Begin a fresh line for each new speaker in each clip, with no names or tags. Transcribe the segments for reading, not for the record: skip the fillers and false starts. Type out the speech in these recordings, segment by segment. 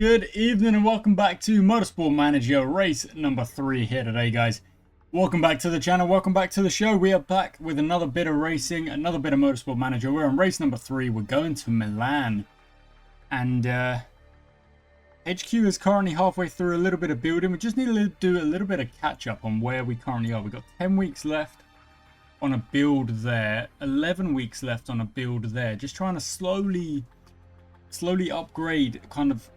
Good evening and welcome back to Motorsport Manager race number 3 here today, guys. Welcome back to the channel, welcome back to the show. We are back with another bit of racing, another bit of Motorsport Manager. We're on race number 3, we're going to Milan. And HQ is currently halfway through a little bit of building. We just need to do a little bit of catch up on where we currently are. We've got 10 weeks left on a build there, 11 weeks left on a build there. Just trying to slowly upgrade kind of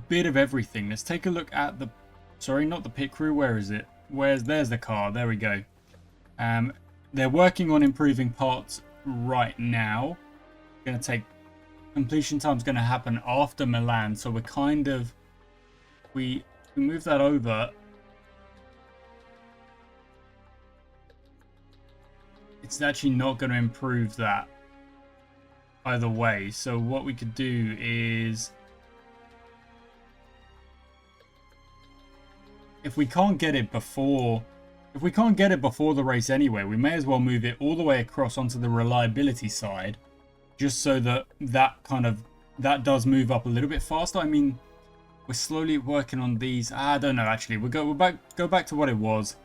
bit of everything. Let's take a look at the, sorry, not the pit crew. Where is it? There's the car. There we go. They're working on improving parts right now. Gonna take, completion time's gonna happen after Milan, so we're kind of, we move that over. It's actually not going to improve that either way. So what we could do is, if we can't get it before the race anyway, we may as well move it all the way across onto the reliability side, just so that that does move up a little bit faster. I mean, we're slowly working on these. I don't know, actually. We'll go back to what it was,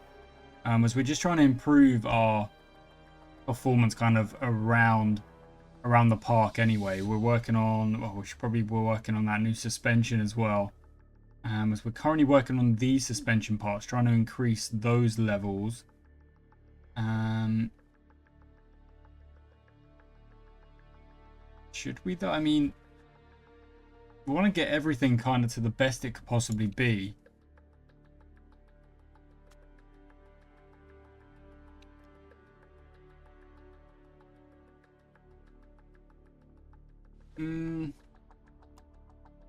as we're just trying to improve our performance kind of around the park anyway. We're working on, well, we're working on that new suspension as well. As we're currently working on these suspension parts, trying to increase those levels. Should we though? I mean, we want to get everything kind of to the best it could possibly be.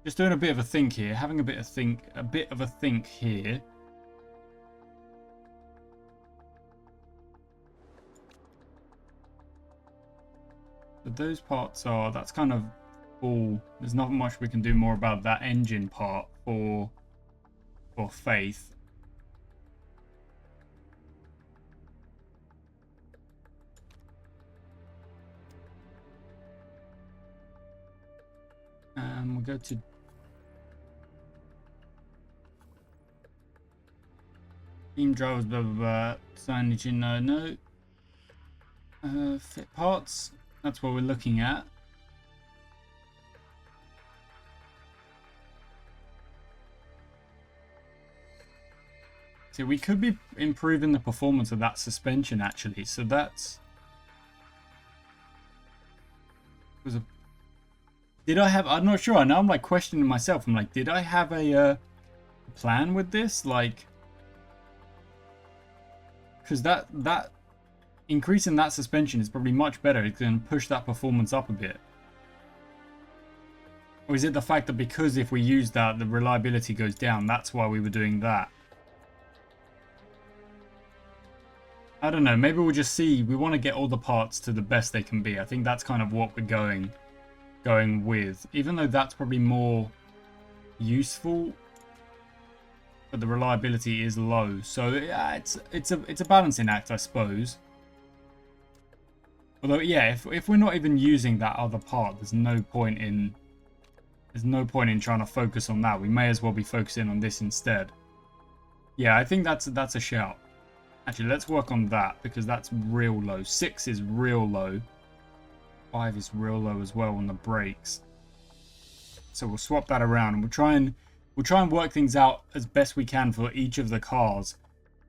Just doing a bit of a think here, having a bit of a think here. But those parts are, that's kind of all. There's not much we can do more about that engine part for Faith. We'll go to team drivers, blah blah blah. Signage in no. Fit parts. That's what we're looking at. So we could be improving the performance of that suspension actually. So that's was a. Did I have? I'm not sure. Now I'm like questioning myself. I'm like, did I have a plan with this? Like, because that increasing that suspension is probably much better. It's going to push that performance up a bit. Or is it the fact that because if we use that, the reliability goes down? That's why we were doing that. I don't know. Maybe we'll just see. We want to get all the parts to the best they can be. I think that's kind of what we're going with, even though that's probably more useful, but the reliability is low. So yeah, it's a balancing act, I suppose. Although yeah, if we're not even using that other part, there's no point in trying to focus on that. We may as well be focusing on this instead. Yeah, I think that's a shout. Actually, let's work on that because that's real low. 6 is real low. 5 is real low as well on the brakes. So we'll swap that around and we'll try and work things out as best we can for each of the cars.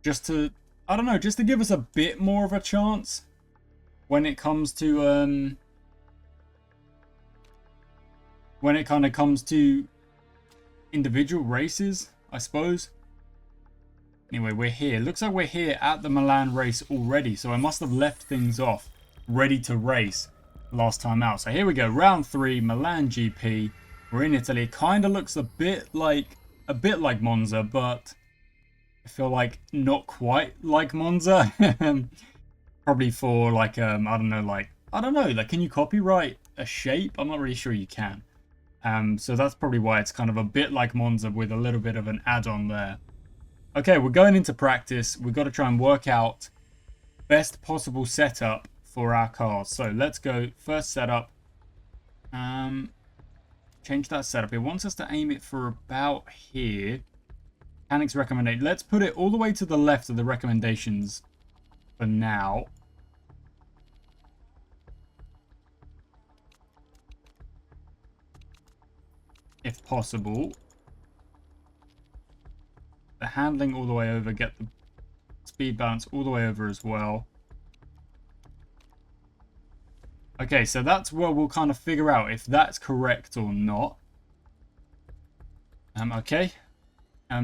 Just to, I don't know, just to give us a bit more of a chance when it comes to when it kind of comes to individual races, I suppose. Anyway, we're here. Looks like we're here at the Milan race already, so I must have left things off ready to race last time out. So here we go, round 3, Milan GP. We're in Italy. It kind of looks a bit like Monza, but I feel like not quite like Monza. Probably for like I don't know, like can you copyright a shape? I'm not really sure you can. So that's probably why it's kind of a bit like Monza with a little bit of an add-on there. Okay, we're going into practice. We've got to try and work out best possible setup for our cars. So let's go first setup. change that setup. It wants us to aim it for about here. Mechanics recommendation. Let's put it all the way to the left of the recommendations for now. If possible. The handling all the way over. Get the speed balance all the way over as well. Okay, so that's where we'll kind of figure out if that's correct or not. Okay.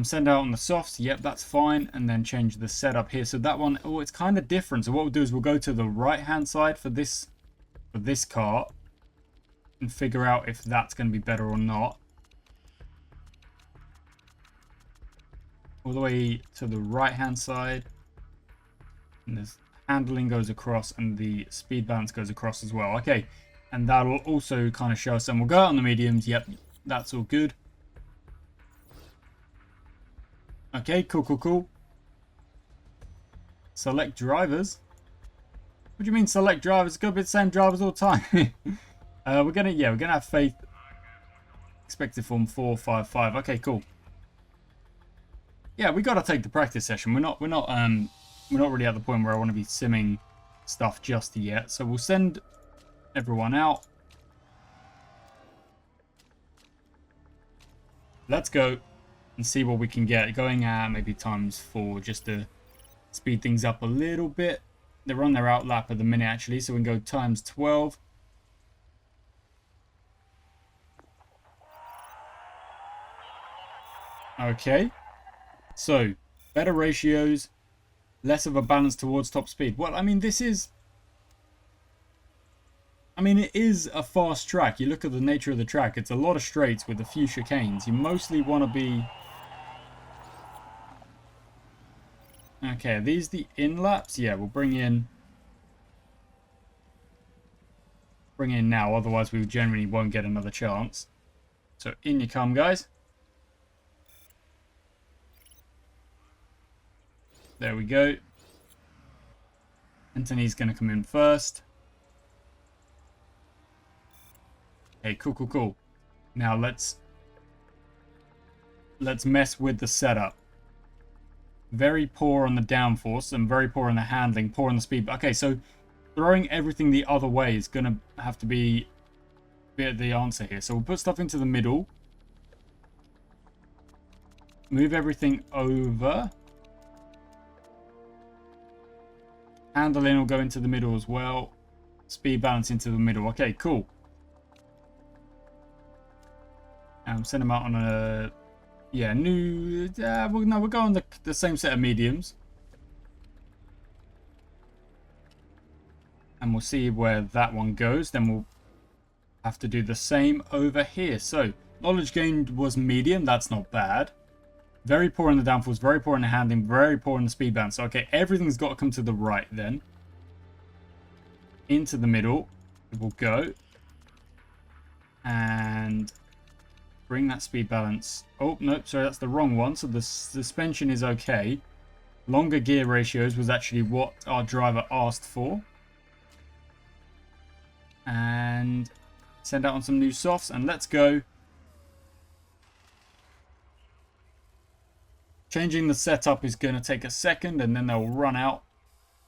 Send out on the softs. Yep, that's fine. And then change the setup here. So that one, oh, it's kind of different. So what we'll do is we'll go to the right-hand side for this car and figure out if that's going to be better or not. All the way to the right-hand side. And this handling goes across and the speed balance goes across as well. Okay, and that'll also kind of show us. And we'll go out on the mediums. Yep, that's all good. Okay, cool. Select drivers. What do you mean select drivers? It's gonna be the same drivers all the time. we're gonna have faith. Expected form 455. Okay, cool. Yeah, we gotta take the practice session. We're not really at the point where I want to be simming stuff just yet. So we'll send everyone out. Let's go and see what we can get. Going at maybe ×4 just to speed things up a little bit. They're on their out lap at the minute actually, so we can go ×12. Okay. So, better ratios, less of a balance towards top speed. Well, I mean, it is a fast track. You look at the nature of the track, it's a lot of straights with a few chicanes. You mostly want to be... Okay, are these the in laps? Yeah, we'll bring in now, otherwise we generally won't get another chance. So in you come, guys. There we go. Anthony's going to come in first. Okay, cool. Now let's mess with the setup. Very poor on the downforce and very poor on the handling, poor on the speed. Okay, so throwing everything the other way is going to have to be a bit of the answer here. So we'll put stuff into the middle. Move everything over. Handling will go into the middle as well. Speed balance into the middle. Okay, cool. Send them out on a... Yeah, new... we'll go on the same set of mediums. And we'll see where that one goes. Then we'll have to do the same over here. So, knowledge gained was medium. That's not bad. Very poor in the downforce, very poor in the handling, very poor in the speed balance. So, okay, everything's got to come to the right then. Into the middle. It will go. And bring that speed balance. Oh, nope, sorry, that's the wrong one. So the suspension is okay. Longer gear ratios was actually what our driver asked for. And send out on some new softs, and let's go. Changing the setup is going to take a second, and then they'll run out.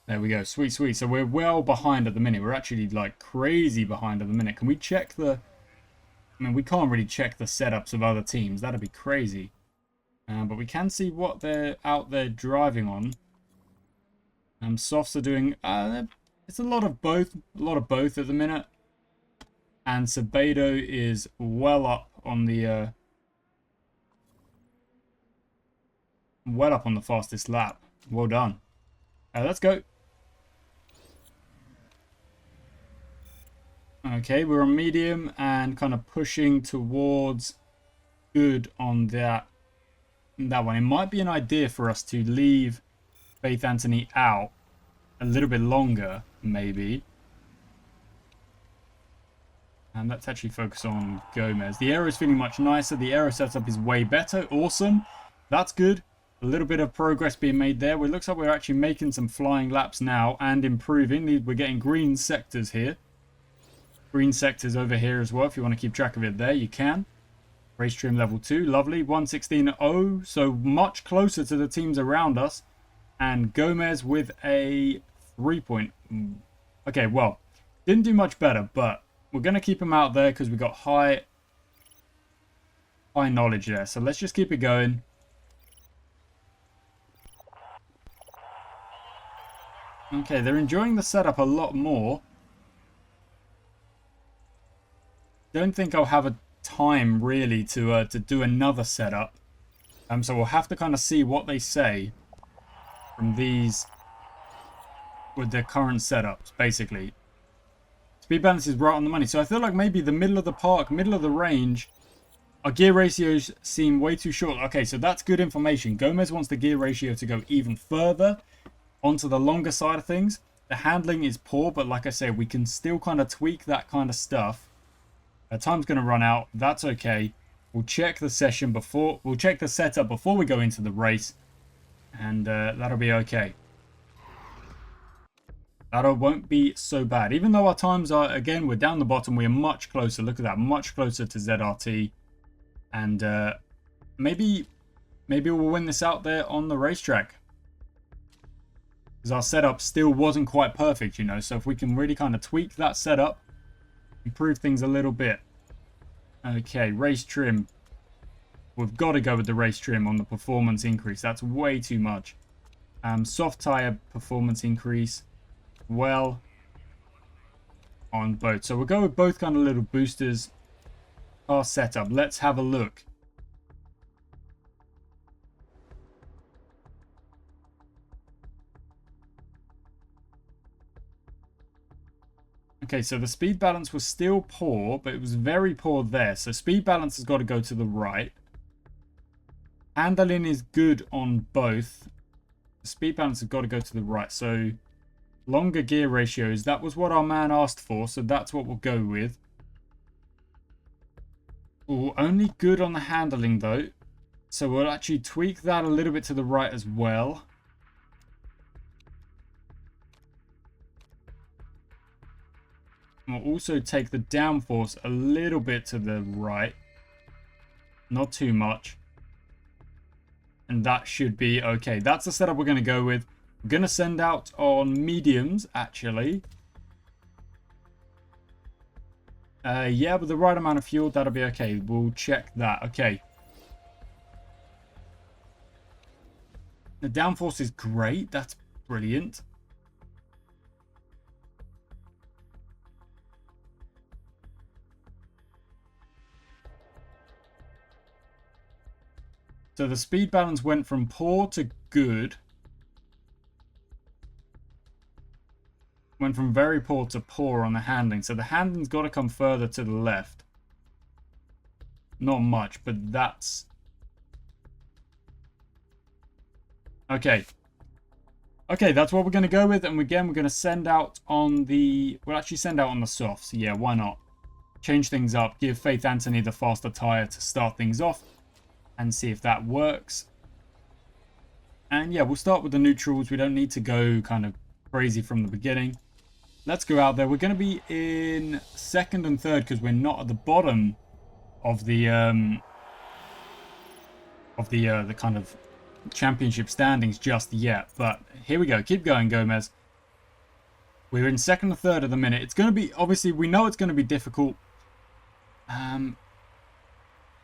There we go. Sweet. So we're well behind at the minute. We're actually like crazy behind at the minute. Can we check the... I mean, we can't really check the setups of other teams. That'd be crazy. But we can see what they're out there driving on. Softs are doing... it's a lot of both. A lot of both at the minute. And Sebedo is well up on the... well up on the fastest lap. Well done. Let's go. Okay, we're on medium and kind of pushing towards good on that one. It might be an idea for us to leave Faith Anthony out a little bit longer, maybe. And let's actually focus on Gomez. The aero is feeling much nicer. The aero setup is way better. Awesome. That's good. A little bit of progress being made there. It looks like we're actually making some flying laps now and improving. We're getting green sectors here. green sectors over here as well. If you want to keep track of it there, you can. Race trim level 2, lovely. 116.0, so much closer to the teams around us. And Gomez with a 3 point. Okay, well, didn't do much better, but we're going to keep him out there because we got high knowledge there. So let's just keep it going. Okay, they're enjoying the setup a lot more. Don't think I'll have a time really to do another setup. So we'll have to kind of see what they say from these with their current setups, basically. Speed balance is right on the money. So I feel like maybe the middle of the park, middle of the range, our gear ratios seem way too short. Okay, so that's good information. Gomez wants the gear ratio to go even further onto the longer side of things. The handling is poor, but like I said, we can still kind of tweak that kind of stuff. Time's going to run out. That's okay. We'll check the session before. We'll check the setup before we go into the race, and that'll be okay. That won't be so bad. Even though our times are, again, we're down the bottom, we're much closer. Look at that, much closer to ZRT, and maybe we'll win this out there on the racetrack. Because our setup still wasn't quite perfect, you know. So if we can really kind of tweak that setup, improve things a little bit. Okay, race trim. We've got to go with the race trim on the performance increase. That's way too much. Soft tire performance increase. Well, on both. So we'll go with both kind of little boosters. Car setup. Let's have a look. Okay, so the speed balance was still poor, but it was very poor there. So speed balance has got to go to the right. Handling is good on both. The speed balance has got to go to the right. So longer gear ratios. That was what our man asked for, so that's what we'll go with. Ooh, only good on the handling though. So we'll actually tweak that a little bit to the right as well. We'll also take the downforce a little bit to the right. Not too much. And that should be okay. That's the setup we're going to go with. We're going to send out on mediums, actually. Yeah, with the right amount of fuel, that'll be okay. We'll check that. Okay. The downforce is great. That's brilliant. So the speed balance went from poor to good. Went from very poor to poor on the handling. So the handling's got to come further to the left. Not much, but that's... Okay. Okay, that's what we're going to go with. And again, we're going to send out on the... We'll actually send out on the softs. Yeah, why not? Change things up. Give Faith Anthony the faster tyre to start things off. And see if that works. And yeah, we'll start with the neutrals. We don't need to go kind of crazy from the beginning. Let's go out there. We're going to be in second and third because we're not at the bottom of the kind of championship standings just yet. But here we go. Keep going, Gomez. We're in second and third at the minute. It's going to be, obviously, we know it's going to be difficult.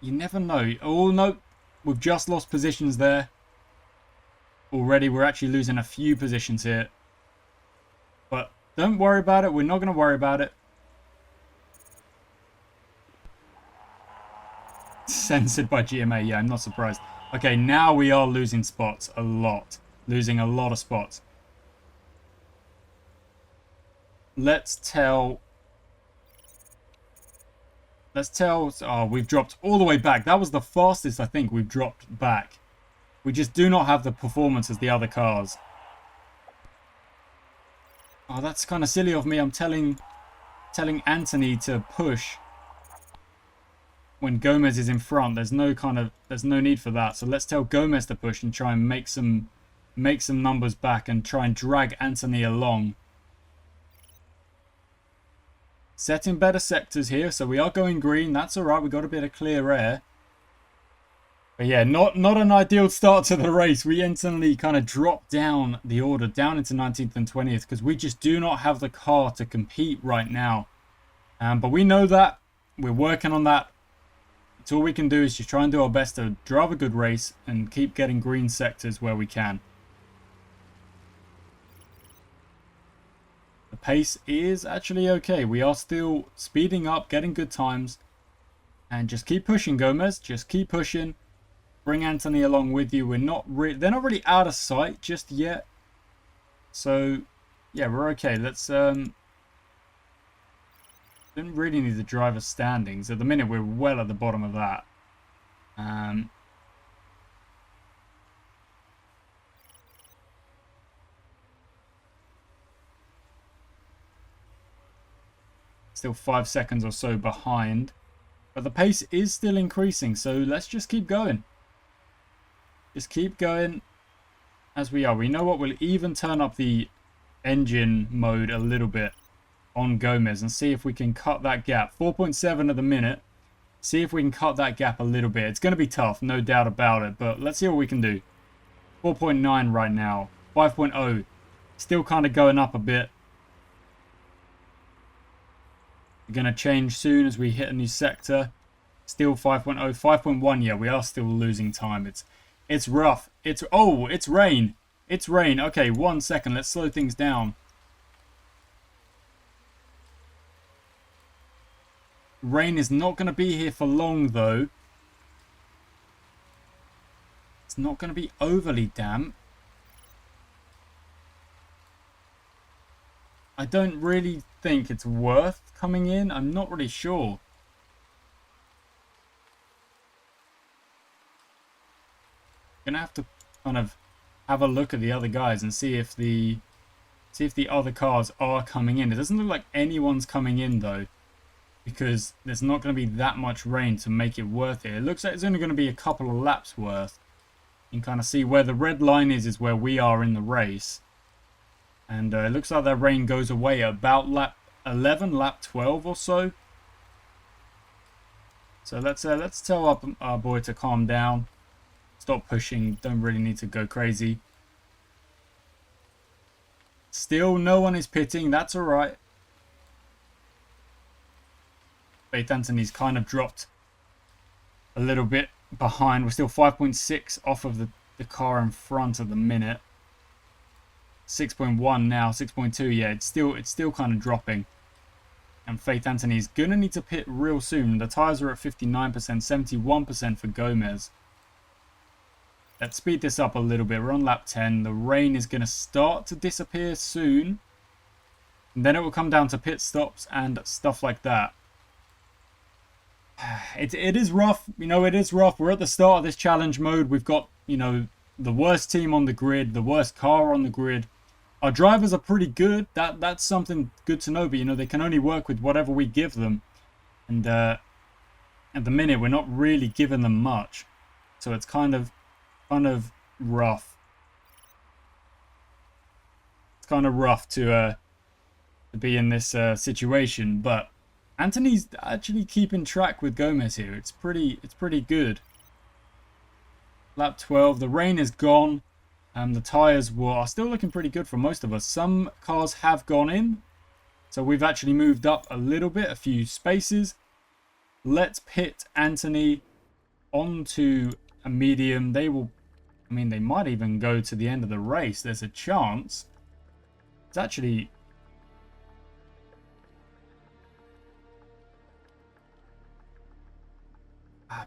You never know. Oh, no. We've just lost positions there. Already, we're actually losing a few positions here. But don't worry about it. We're not going to worry about it. Censored by GMA. Yeah, I'm not surprised. Okay, now we are losing spots a lot. Losing a lot of spots. Let's tell... Oh, we've dropped all the way back. That was the fastest I think we've dropped back. We just do not have the performance as the other cars. Oh, that's kind of silly of me. I'm telling Anthony to push when Gomez is in front. There's no need for that. So let's tell Gomez to push and try and make some numbers back and try and drag Anthony along. Setting better sectors here, so we are going green. That's all right. We got a bit of clear air. But yeah, not an ideal start to the race. We instantly kind of dropped down the order, down into 19th and 20th, because we just do not have the car to compete right now. But we know that. We're working on that. So all we can do is just try and do our best to drive a good race and keep getting green sectors where we can. The pace is actually okay. We are still speeding up, getting good times. And just keep pushing, Gomez. Just keep pushing. Bring Anthony along with you. They're not really out of sight just yet. So, yeah, we're okay. Let's, don't really need the driver standings. At the minute, we're well at the bottom of that. Still 5 seconds or so behind. But the pace is still increasing, so let's just keep going. Just keep going as we are. We know what will even turn up the engine mode a little bit on Gomez and see if we can cut that gap. 4.7 at the minute. See if we can cut that gap a little bit. It's going to be tough, no doubt about it, but let's see what we can do. 4.9 right now. 5.0. Still kind of going up a bit. We're going to change soon as we hit a new sector. Still 5.0. 5.1, yeah, we are still losing time. It's rough. It's rain. It's rain. Okay, 1 second. Let's slow things down. Rain is not going to be here for long, though. It's not going to be overly damp. I don't really think it's worth coming in. I'm not really sure. Gonna have to kind of have a look at the other guys and see if the other cars are coming in. It doesn't look like anyone's coming in though, because there's not going to be that much rain to make it worth it. It looks like it's only going to be a couple of laps worth. You can kind of see where the red line is where we are in the race. And it looks like that rain goes away at about lap 11, lap 12 or so. So let's tell our boy to calm down. Stop pushing. Don't really need to go crazy. Still, no one is pitting. That's all right. Faith Anthony's kind of dropped a little bit behind. We're still 5.6 off of the car in front at the minute. 6.1 now, 6.2. Yeah, it's still kind of dropping. And Faith Anthony's gonna need to pit real soon. The tires are at 59%, 71% for Gomez. Let's speed this up a little bit. We're on lap 10. The rain is going to start to disappear soon. And then it will come down to pit stops and stuff like that. It is rough. You know, it is rough. We're at the start of this challenge mode. We've got, you know, the worst team on the grid, the worst car on the grid. Our drivers are pretty good. That's something good to know. But, you know, they can only work with whatever we give them. And at the minute, we're not really giving them much. So it's kind of rough. It's kind of rough to be in this situation, but Anthony's actually keeping track with Gomez here. It's pretty good. Lap 12. The rain is gone. The tires are still looking pretty good for most of us. Some cars have gone in, so we've actually moved up a little bit, a few spaces. Let's pit Anthony onto a medium. They will. I mean, they might even go to the end of the race. There's a chance. It's actually...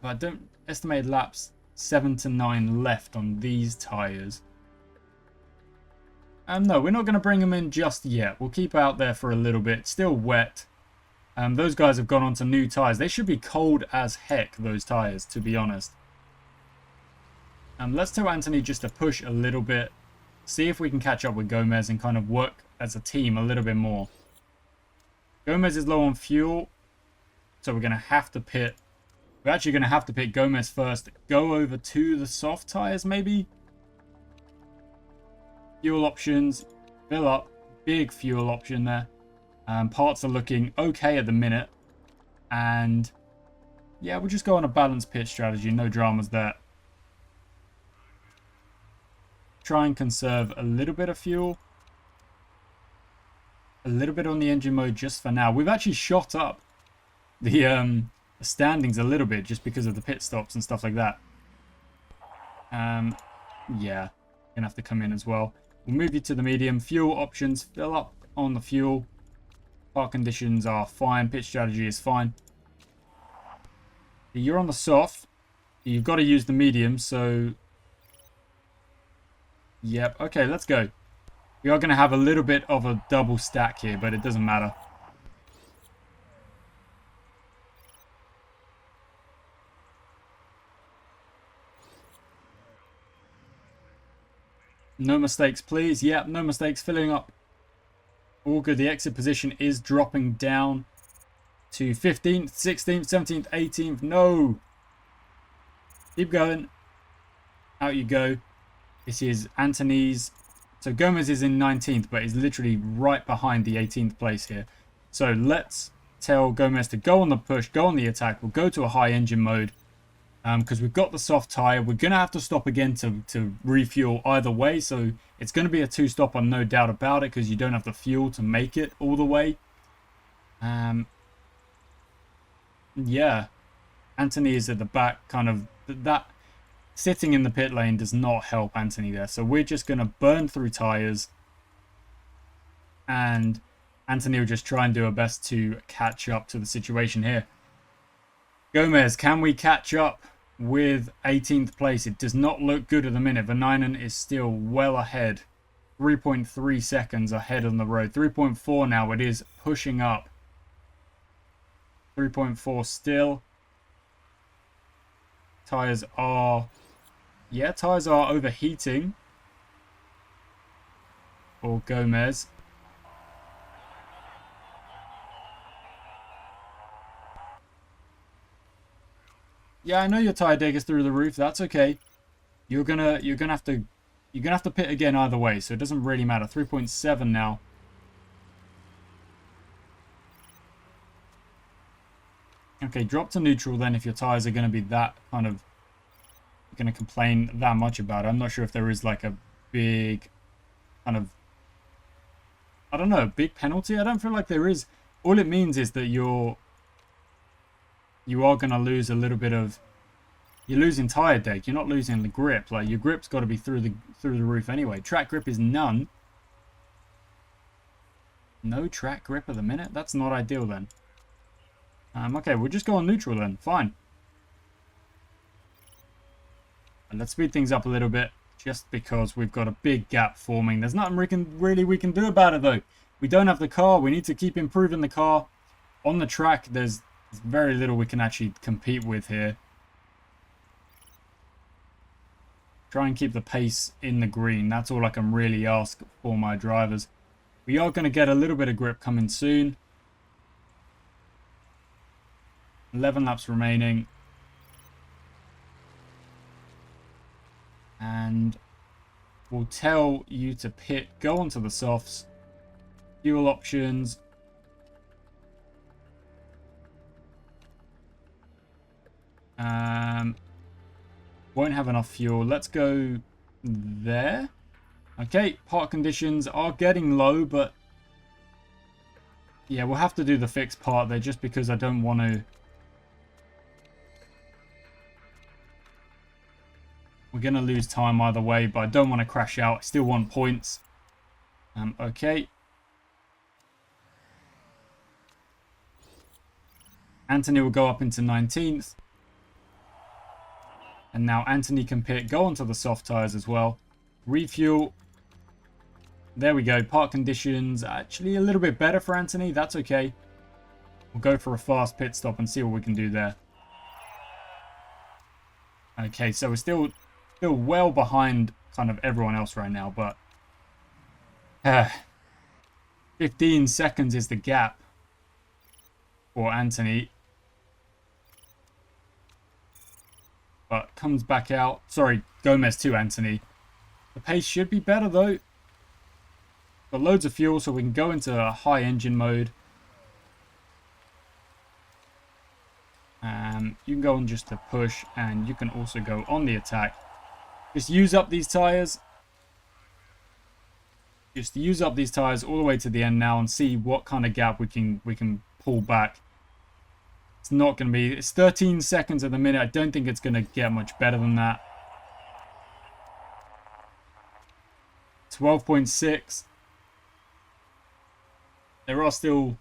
but I don't estimate laps 7 to 9 left on these tyres. No, we're not going to bring them in just yet. We'll keep out there for a little bit. It's still wet. Those guys have gone on to new tyres. They should be cold as heck, those tyres, to be honest. Let's tell Anthony just to push a little bit. See if we can catch up with Gomez and kind of work as a team a little bit more. Gomez is low on fuel, so we're going to have to pit. We're actually going to have to pit Gomez first. Go over to the soft tyres, maybe. Fuel options. Fill up. Big fuel option there. Parts are looking okay at the minute. And yeah, we'll just go on a balanced pit strategy. No dramas there. Try and conserve a little bit of fuel. A little bit on the engine mode just for now. We've actually shot up the standings a little bit just because of the pit stops and stuff like that. Yeah, gonna have to come in as well. We'll move you to the medium. Fuel options, fill up on the fuel. Park conditions are fine. Pit strategy is fine. You're on the soft. You've got to use the medium, so... Yep, okay, let's go. We are going to have a little bit of a double stack here, but it doesn't matter. No mistakes, please. Yep, no mistakes. Filling up. All good. The exit position is dropping down to 15th, 16th, 17th, 18th. No. Keep going. Out you go. This is Anthony's. So Gomez is in 19th, but is literally right behind the 18th place here. So let's tell Gomez to go on the push, go on the attack. We'll go to a high engine mode because we've got the soft tyre. We're going to have to stop again to refuel either way. So it's going to be a two-stopper, no doubt about it, because you don't have the fuel to make it all the way. Yeah. Anthony is at the back, kind of that... Sitting in the pit lane does not help Anthony there. So we're just going to burn through tyres. And Anthony will just try and do our best to catch up to the situation here. Gomez, can we catch up with 18th place? It does not look good at the minute. Vanainen is still well ahead. 3.3 seconds ahead on the road. 3.4 now. It is pushing up. 3.4 still. Tyres are... Yeah, tyres are overheating for Gomez. Yeah, I know your tyre digger's through the roof. That's okay. You're gonna have to pit again either way, so it doesn't really matter. 3.7 now. Okay, drop to neutral then if your tyres are going to be that kind of... going to complain that much about it. I'm not sure if there is like a big kind of... I don't know, big penalty? I don't feel like there is. All it means is that you are going to lose a little bit of... You're losing tyre deg. You're not losing the grip. Like, your grip's got to be through the roof anyway. Track grip is none. No track grip at the minute? That's not ideal then. Okay, we'll just go on neutral then. Fine. And let's speed things up a little bit, just because we've got a big gap forming. There's nothing we can do about it though. We don't have the car. We need to keep improving the car. On the track, there's very little we can actually compete with here. Try and keep the pace in the green. That's all I can really ask for my drivers. We are going to get a little bit of grip coming soon. 11 laps remaining. And we'll tell you to pit. Go onto the softs. Fuel options. Won't have enough fuel. Let's go there. Okay, park conditions are getting low, but yeah, we'll have to do the fixed part there just because I don't want to... We're going to lose time either way, but I don't want to crash out. I still want points. Okay. Anthony will go up into 19th. And now Anthony can pit, go onto the soft tyres as well. Refuel. There we go. Park conditions actually a little bit better for Anthony. That's okay. We'll go for a fast pit stop and see what we can do there. Okay, so we're still well behind kind of everyone else right now, but 15 seconds is the gap for Anthony. But comes back out. Sorry, Gomez to Anthony. The pace should be better though. Got loads of fuel, so we can go into a high engine mode. You can go on just to push, and you can also go on the attack. Just use up these tires. Just use up these tires all the way to the end now and see what kind of gap we can pull back. It's not going to be... It's 13 seconds at the minute. I don't think it's going to get much better than that. 12.6. There are still...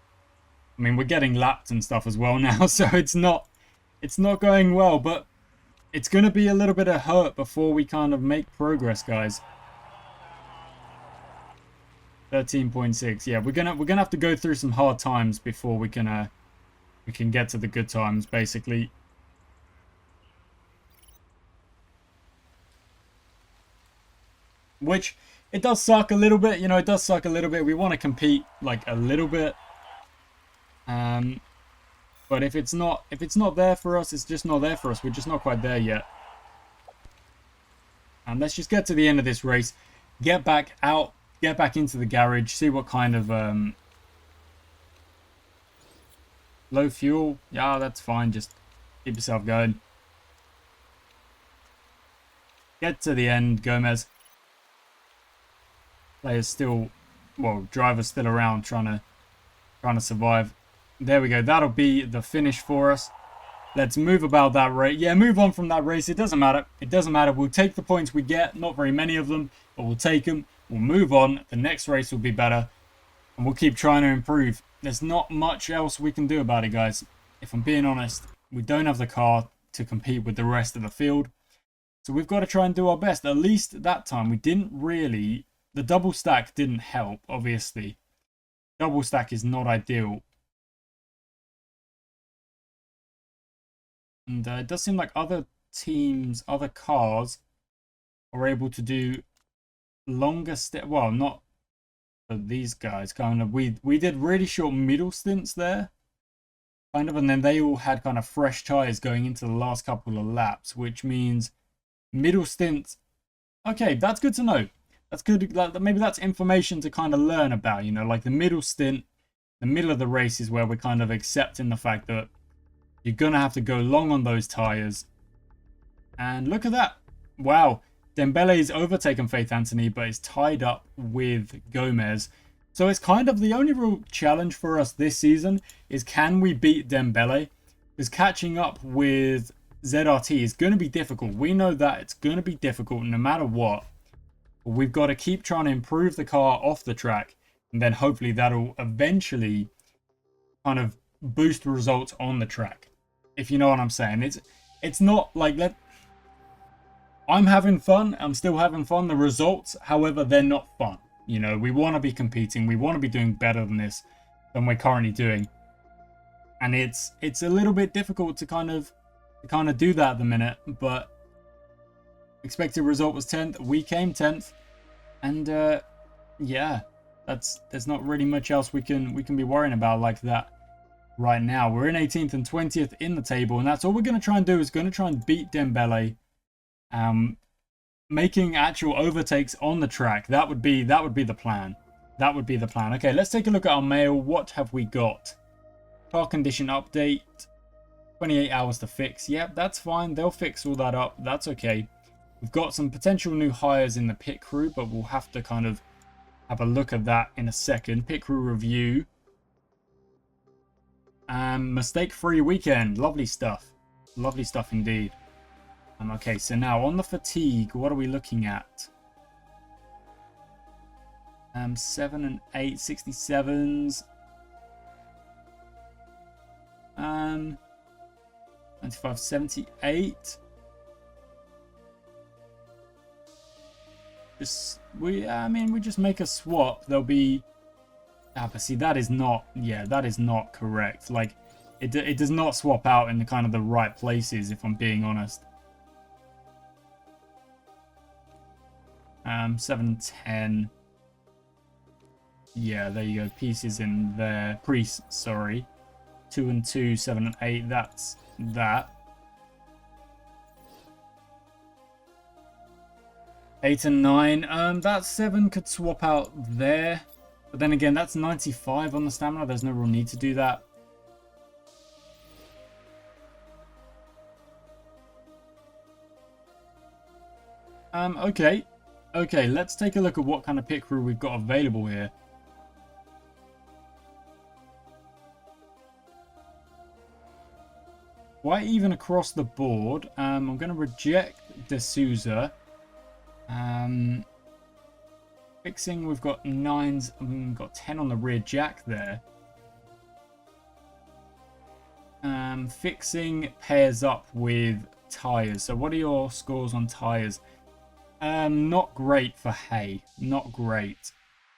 I mean, we're getting lapped and stuff as well now, so it's not going well, but it's going to be a little bit of hurt before we kind of make progress, guys. 13.6. Yeah, we're gonna have to go through some hard times before we can get to the good times, basically. Which, it does suck a little bit, you know, it does suck a little bit. We want to compete, like, a little bit. But if it's not there for us, it's just not there for us. We're just not quite there yet. And let's just get to the end of this race. Get back out, get back into the garage, see what kind of... low fuel. Yeah, that's fine. Just keep yourself going. Get to the end, Gomez. Players still... Well, driver's still around trying to survive. There we go. That'll be the finish for us. Let's move about that race. Yeah, move on from that race. It doesn't matter. It doesn't matter. We'll take the points we get. Not very many of them, but we'll take them. We'll move on. The next race will be better. And we'll keep trying to improve. There's not much else we can do about it, guys. If I'm being honest, we don't have the car to compete with the rest of the field. So we've got to try and do our best. At least that time, we didn't really... The double stack didn't help, obviously. Double stack is not ideal. And it does seem like other teams, other cars, are able to do longer well, not for these guys. Kind of, we did really short middle stints there, kind of, and then they all had kind of fresh tires going into the last couple of laps, which means middle stints. Okay, that's good to know. That's good. Maybe that's information to kind of learn about. You know, like the middle stint, the middle of the race is where we're kind of accepting the fact that you're going to have to go long on those tyres. And look at that. Wow. Dembele's overtaken Faith Anthony, but is tied up with Gomez. So it's kind of the only real challenge for us this season is, can we beat Dembele? Because catching up with ZRT is going to be difficult. We know that it's going to be difficult no matter what. But we've got to keep trying to improve the car off the track. And then hopefully that'll eventually kind of boost results on the track. If you know what I'm saying. It's not like that. I'm having fun. I'm still having fun. The results, however, they're not fun. You know, we want to be competing. We want to be doing better than this, than we're currently doing. And it's a little bit difficult to kind of do that at the minute. But expected result was 10th. We came 10th. And yeah, there's not really much else we can be worrying about like that. Right now, we're in 18th and 20th in the table, and that's all we're going to try and do is going to try and beat Dembele, making actual overtakes on the track. That would be the plan. That would be the plan. Okay, let's take a look at our mail. What have we got? Car condition update. 28 hours to fix. Yep, that's fine. They'll fix all that up. That's okay. We've got some potential new hires in the pit crew, but we'll have to kind of have a look at that in a second. Pit crew review. Mistake-free weekend. Lovely stuff. Lovely stuff indeed. Okay, so now on the fatigue, what are we looking at? 7 and 8, 67s. 25, 78. I mean, we just make a swap. There'll be... but see, that is not... Yeah, that is not correct. Like, it does not swap out in the kind of the right places, if I'm being honest. 7 and 10. Yeah, there you go. Pieces in there. Sorry. 2 and 2, 7 and 8. That's that. 8 and 9. That 7 could swap out there. But then again, that's 95 on the stamina. There's no real need to do that. Okay. Okay, let's take a look at what kind of pit crew we've got available here. Quite even across the board. I'm going to reject D'Souza. Fixing, we've got 9s. We've got 10 on the rear jack there. Fixing pairs up with tyres. So what are your scores on tyres? Not great for hay. Not great.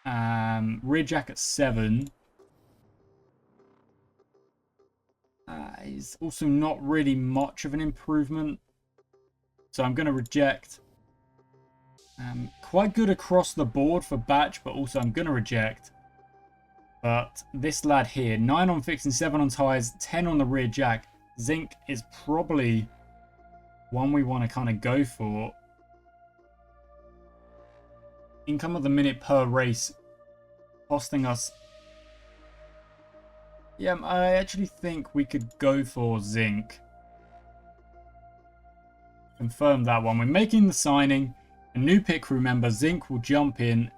Rear jack at 7. Is also not really much of an improvement. So I'm going to reject. Quite good across the board for batch, but also I'm going to reject. But this lad here, 9 on fixing, 7 on tyres, 10 on the rear jack. Zinc is probably one we want to kind of go for. Income of the minute per race costing us. Yeah, I actually think we could go for zinc. Confirm that one. We're making the signing. A new pit crew member, Zinc, will jump in.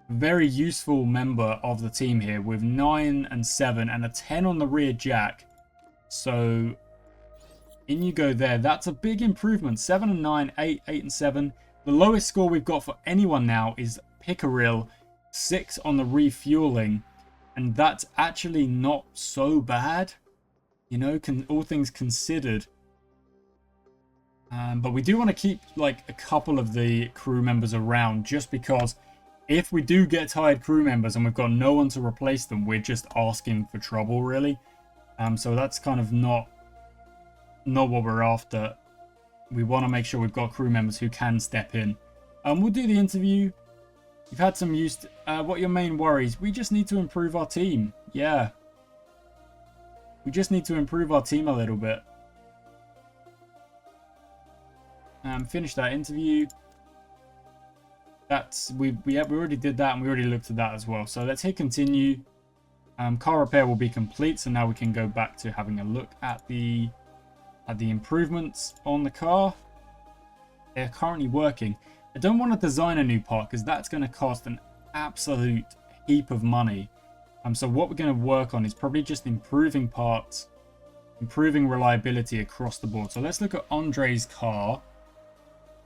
Very useful member of the team here with 9 and 7 and a 10 on the rear jack. So in you go there. That's a big improvement. 7 and 9, 8, 8 and 7. The lowest score we've got for anyone now is Pickerel, 6 on the refueling. And that's actually not so bad, you know, all things considered. But we do want to keep like a couple of the crew members around, just because if we do get tired crew members and we've got no one to replace them, we're just asking for trouble, really. So that's kind of not what we're after. We want to make sure we've got crew members who can step in. We'll do the interview. You've had some use. What are your main worries? We just need to improve our team. Yeah. We just need to improve our team a little bit. Finish that interview. We already did that, and we already looked at that as well. So let's hit continue. Car repair will be complete, so now we can go back to having a look at the improvements on the car. They're currently working. I don't want to design a new part because that's going to cost an absolute heap of money. So what we're going to work on is probably just improving parts, improving reliability across the board. So let's look at Andre's car.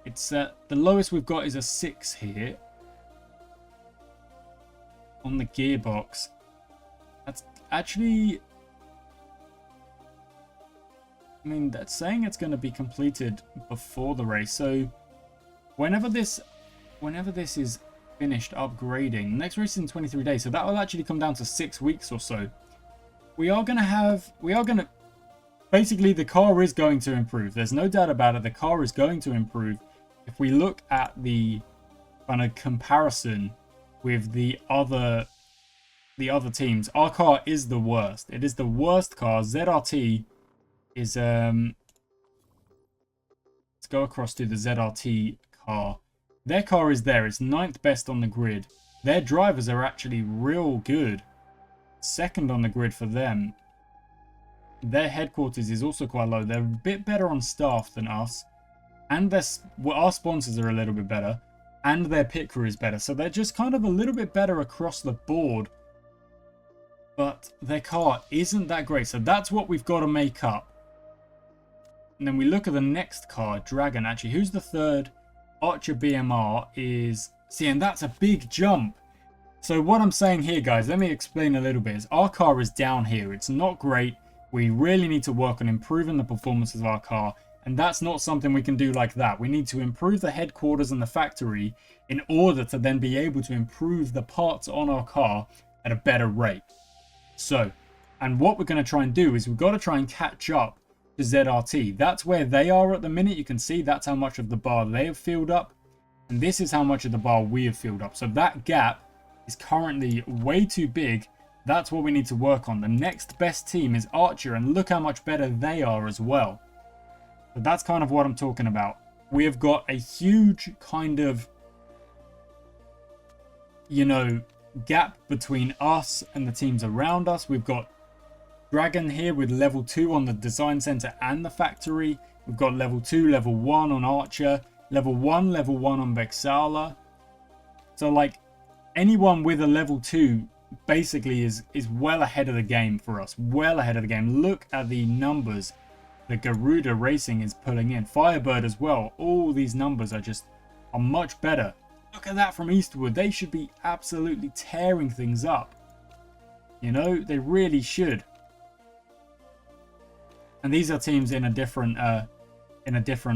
It's the lowest we've got is a 6 here on the gearbox. That's actually, I mean, that's saying it's going to be completed before the race. So whenever this is finished upgrading, next race is in 23 days, so that will actually come down to 6 weeks or so. Basically the car is going to improve. There's no doubt about it. The car is going to improve. If we look at the kind of comparison with the other teams, our car is the worst. It is the worst car. ZRT is let's go across to the ZRT car. Their car is there. It's 9th best on the grid. Their drivers are actually real good. 2nd on the grid for them. Their headquarters is also quite low. They're a bit better on staff than us. And our sponsors are a little bit better. And their pit crew is better. So they're just kind of a little bit better across the board. But their car isn't that great. So that's what we've got to make up. And then we look at the next car, Dragon. Actually, who's the 3rd? Archer BMR is... See, and that's a big jump. So what I'm saying here, guys, let me explain a little bit. Is our car is down here. It's not great. We really need to work on improving the performance of our car. And that's not something we can do like that. We need to improve the headquarters and the factory in order to then be able to improve the parts on our car at a better rate. So, and what we're going to try and do is we've got to try and catch up to ZRT. That's where they are at the minute. You can see that's how much of the bar they have filled up. And this is how much of the bar we have filled up. So that gap is currently way too big. That's what we need to work on. The next best team is Archer, and look how much better they are as well. So that's kind of what I'm talking about. We have got a huge kind of, you know, gap between us and the teams around us. We've got Dragon here with level 2 on the design center and the factory. We've got level 2, level 1 on Archer, level 1 on Vexala. So like anyone with a level 2 basically is well ahead of the game for us. Well ahead of the game. Look at the numbers that Garuda Racing is pulling in. Firebird as well. All these numbers are much better. Look at that from Eastwood. They should be absolutely tearing things up. You know, they really should. And these are teams in a different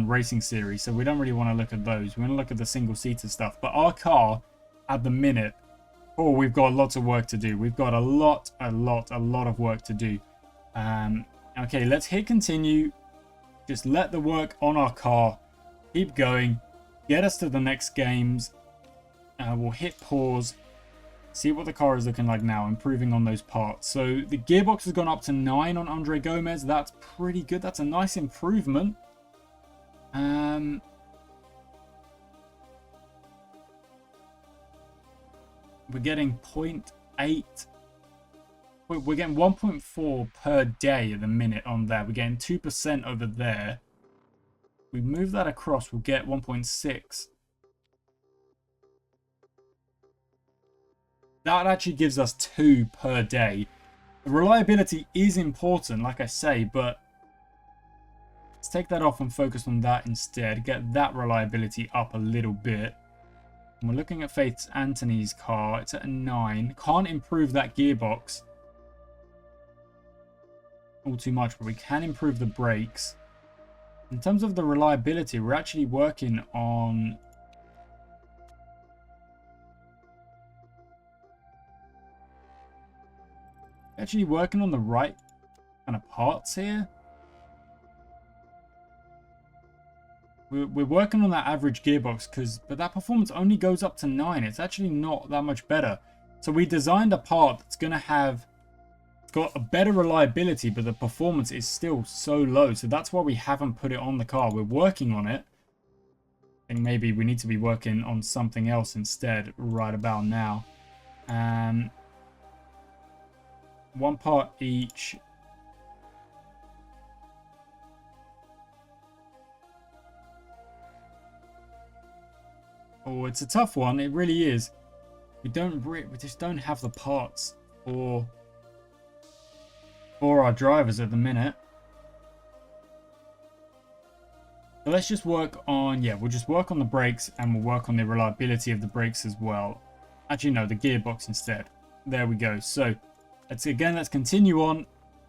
racing series, so we don't really want to look at those. We want to look at the single-seater stuff. But our car, at the minute, oh, we've got lots of work to do. We've got a lot of work to do. Okay, let's hit continue. Just let the work on our car keep going. Get us to the next games. We'll hit pause. See what the car is looking like now, improving on those parts. So the gearbox has gone up to 9 on Andre Gomez. That's pretty good. That's a nice improvement. We're getting 0.8. We're getting 1.4 per day at the minute on there. We're getting 2% over there. We move that across, we'll get 1.6. That actually gives us 2 per day. The reliability is important, like I say, but let's take that off and focus on that instead. Get that reliability up a little bit. And we're looking at Faith Anthony's car. It's at a 9. Can't improve that gearbox all too much, but we can improve the brakes. In terms of the reliability, we're actually working on... Actually working on the right kind of parts here. We're working on that average gearbox, but that performance only goes up to 9. It's actually not that much better. So we designed a part that's going to have... It's got a better reliability, but the performance is still so low. So that's why we haven't put it on the car. We're working on it. I think maybe we need to be working on something else instead right about now. One part each. Oh, it's a tough one. It really is. We just don't have the parts for our drivers at the minute. So let's just work on, yeah, we'll just work on the brakes and we'll work on the reliability of the brakes as well. Actually, no, the gearbox instead. There we go. So let's continue on,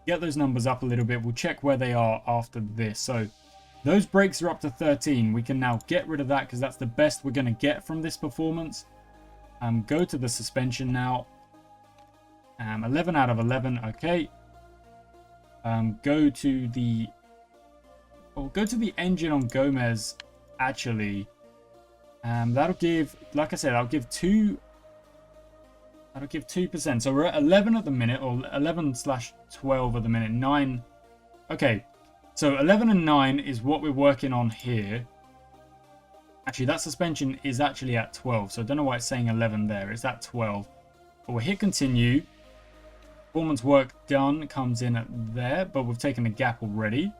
get those numbers up a little bit. We'll check where they are after this. So those brakes are up to 13. We can now get rid of that because that's the best we're going to get from this performance. Go to the suspension now. 11 out of 11. Okay. Go to the engine on Gomez. Actually, that'll give, like I said, that'll give 2%. So we're at 11 at the minute, or 11/12 at the minute. 9. Okay, so 11 and 9 is what we're working on here. Actually, that suspension is actually at 12, so I don't know why it's saying 11 there. It's at 12. But we'll hit continue. Performance work done comes in at there, but we've taken a gap already.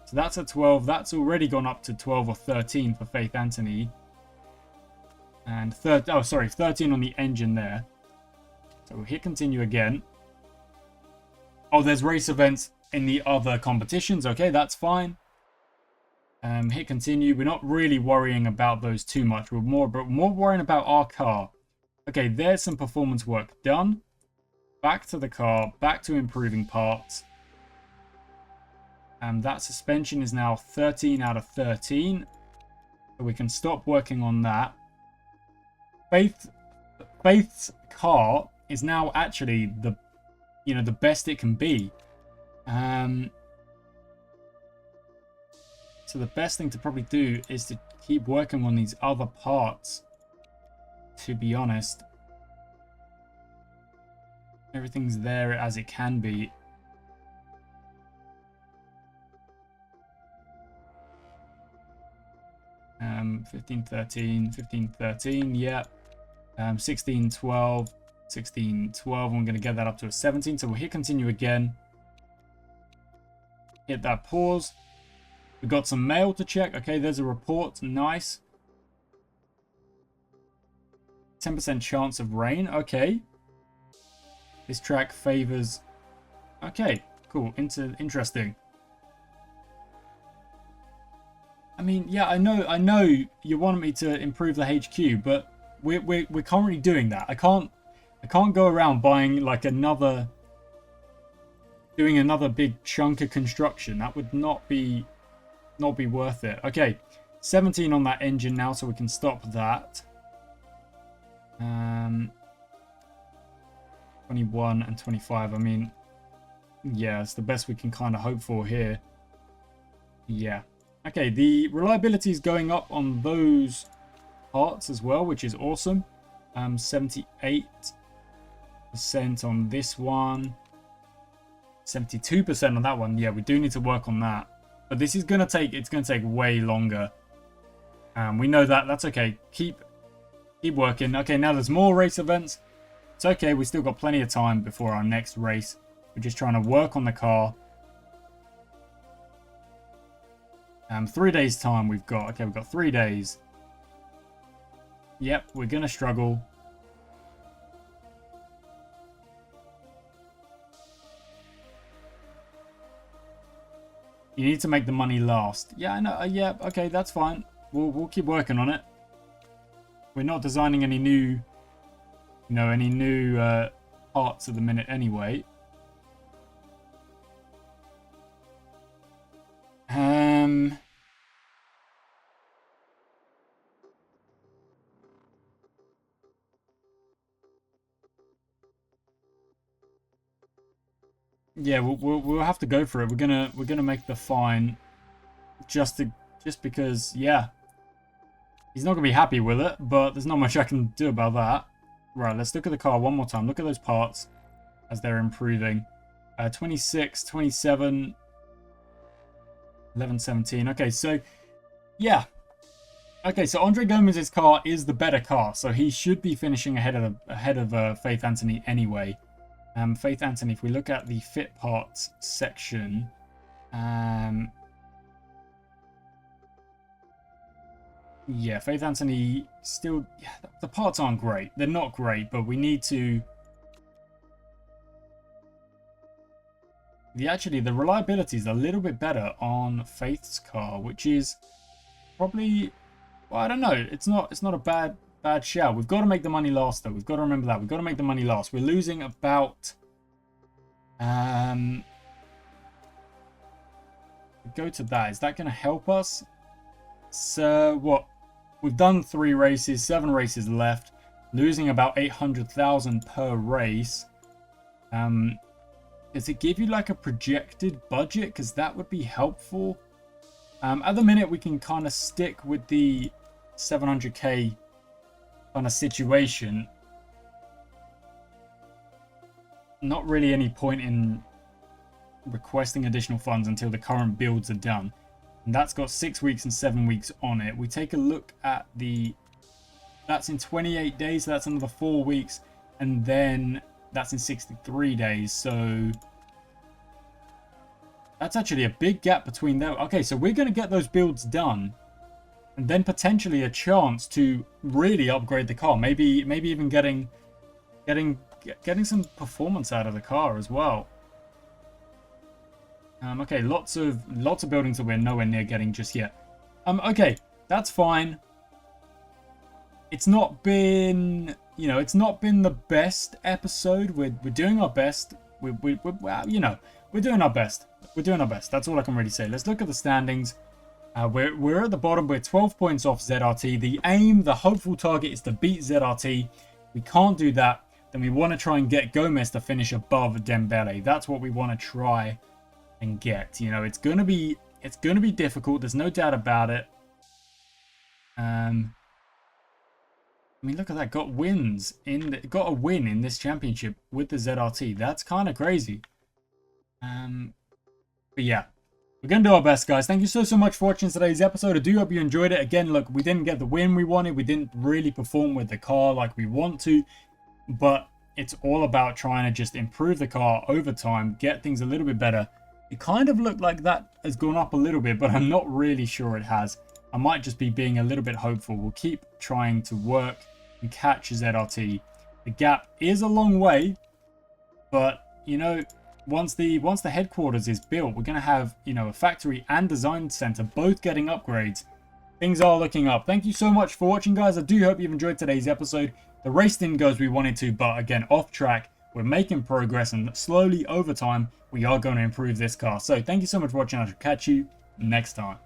So that's at 12. That's already gone up to 12 or 13 for Faith Anthony. And 13 on the engine there. So we'll hit continue again. Oh, there's race events in the other competitions. Okay, that's fine. Hit continue. We're not really worrying about those too much. We're more worrying about our car. Okay, there's some performance work done. Back to the car. Back to improving parts. That suspension is now 13 out of 13. So we can stop working on that. Faith's car is now actually the best it can be. So the best thing to probably do is to keep working on these other parts, to be honest. Everything's there as it can be. Um, 15-13, 15-13, yeah. 16-12. 16, 12. I'm going to get that up to a 17. So we'll hit continue again. Hit that pause. We've got some mail to check. Okay, there's a report. Nice. 10% chance of rain. Okay. This track favors... Okay, cool. Interesting. I mean, yeah, I know you want me to improve the HQ, but we're currently doing that. I can't go around buying like doing another big chunk of construction. That would not be worth it. Okay, 17 on that engine now, so we can stop that. 21 and 25. I mean, yeah, it's the best we can kind of hope for here. Yeah. Okay, the reliability is going up on those parts as well, which is awesome. 78% on this one. 72% on that one. Yeah, we do need to work on that. But this is gonna take way longer. We know that. That's okay. Keep working. Okay, now there's more race events. It's okay, we still got plenty of time before our next race. We're just trying to work on the car. 3 days time we've got. Okay, we've got 3 days. Yep, we're gonna struggle. You need to make the money last. Yeah, I know. Yeah, okay, that's fine. We'll keep working on it. We're not designing any new, parts at the minute anyway. Yeah, we'll have to go for it. We're gonna make the fine, just because, yeah, he's not gonna be happy with it, but there's not much I can do about that. Right, let's look at the car one more time. Look at those parts as they're improving. 26, 27, 11, 17. Okay, so yeah. Okay, so Andre Gomez's car is the better car, so he should be finishing ahead of Faith Anthony anyway. Faith Anthony, if we look at the fit parts section, yeah, Faith Anthony still, yeah, the parts aren't great. They're not great, but we need to. The reliability is a little bit better on Faith's car, which is probably, well, I don't know. It's not a bad shout. We've got to make the money last, though. We've got to remember that. We've got to make the money last. We're losing about, go to that. Is that going to help us? So what? We've done 3 races, 7 races left, losing about 800,000 per race. Does it give you like a projected budget? Because that would be helpful. At the minute, we can kind of stick with the 700k kind of situation. Not really any point in requesting additional funds until the current builds are done. And that's got 6 weeks and 7 weeks on it. We take a look at that's in 28 days, so that's another 4 weeks. And then that's in 63 days, so that's actually a big gap between them. Okay, so we're going to get those builds done, and then potentially a chance to really upgrade the car. Maybe even getting some performance out of the car as well. Okay, lots of buildings that we're nowhere near getting just yet. Okay, that's fine. It's not been, it's not been the best episode. We're doing our best. We're doing our best. We're doing our best. That's all I can really say. Let's look at the standings. We're at the bottom. We're 12 points off ZRT. The aim, the hopeful target is to beat ZRT. We can't do that. Then we want to try and get Gomez to finish above Dembele. That's what we want to try and get. It's gonna be difficult. There's no doubt about it. I mean, look at that. Got a win in this championship with the ZRT. That's kind of crazy. But yeah, we're gonna do our best, guys. Thank you so much for watching today's episode. I do hope you enjoyed it. Again, look, we didn't get the win we wanted. We didn't really perform with the car like we want to, but it's all about trying to just improve the car over time, get things a little bit better. It kind of looked like that has gone up a little bit, but I'm not really sure it has. I might just be being a little bit hopeful. We'll keep trying to work and catch ZRT. The gap is a long way, but, you know, once the headquarters is built, we're going to have, you know, a factory and design center both getting upgrades. Things are looking up. Thank you so much for watching, guys. I do hope you've enjoyed today's episode. The race didn't go as we wanted to, but again, off track. We're making progress, and slowly over time, we are going to improve this car. So thank you so much for watching. I shall catch you next time.